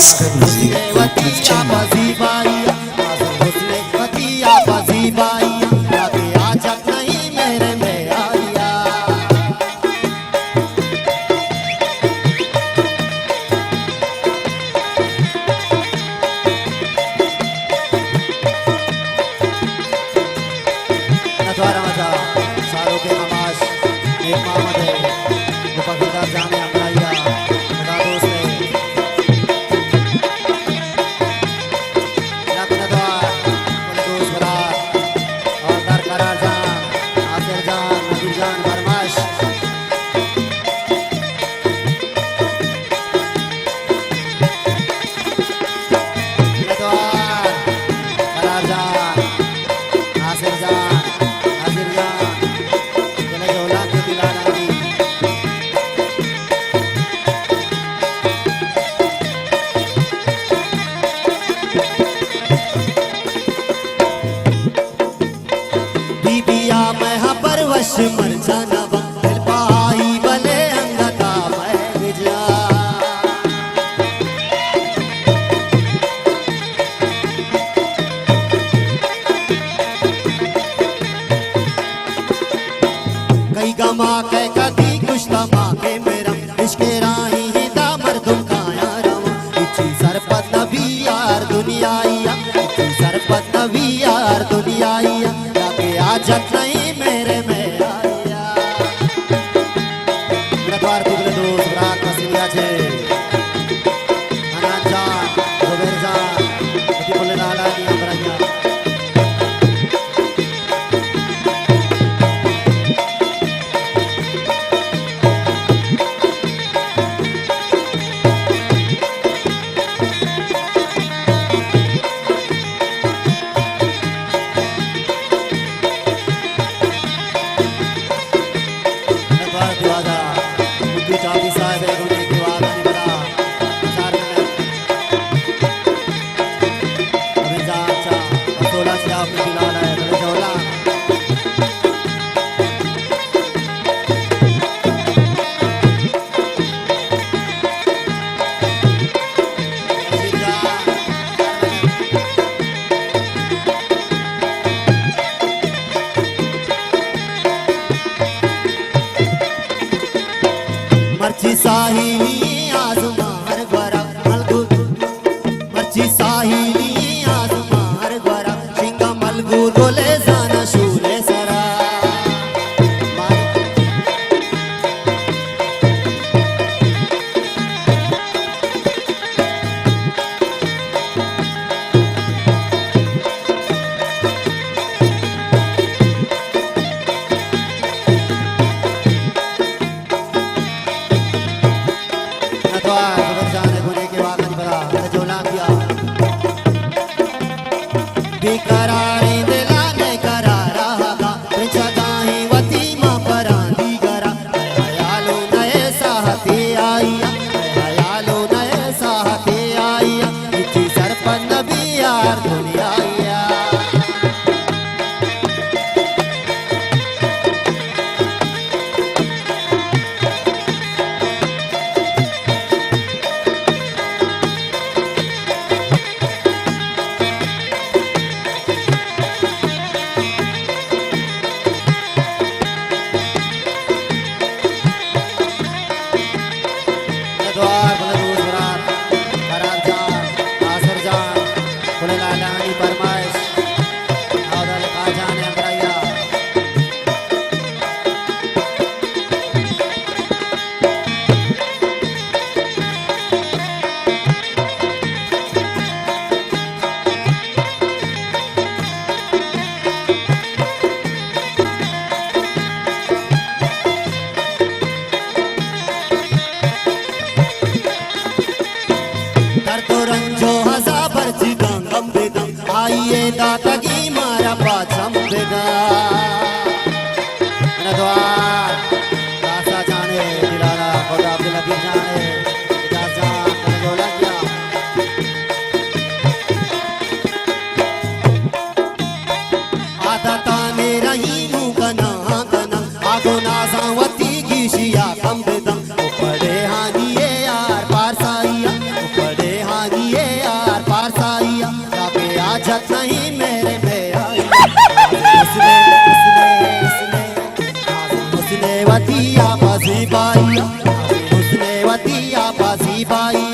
Oscar Music YouTube channel. मर जाना बंगल पाई बले अंगता मैं जा कई गमा के कदी कुछ तमा के मेरा इश्के राही ही दामर तुम काया रवा इची सरपत नबी यार दुनियाइया इची सरपत नबी यार दुनियाइया जाके आजत नहीं मेरे में मर्ची साहिली आसमार ग्वरा मलगू मर्ची साहिली आसमार ग्वरा शिंगा मलगू रोले जाना शूले सरा बेकरारी दिलाने करारा हा जगाही वती मां परांदी गरा हयालो नए साहते आईया हयालो नए साहते आईया इची सरपन नबी यार दुनियाइया आइए दातगी मारा पाचम बेगा द्वार दासा जाने दिलारा खोदा अब्दुल हबीब जाने दासा गोला किया आदता ने रही मुकना कना आगो नासावती गिशिया कम बेदम पड़े हानिए यार पारसाइया पड़े हानि बासी बाई हुस्ने वतिया बासी बाई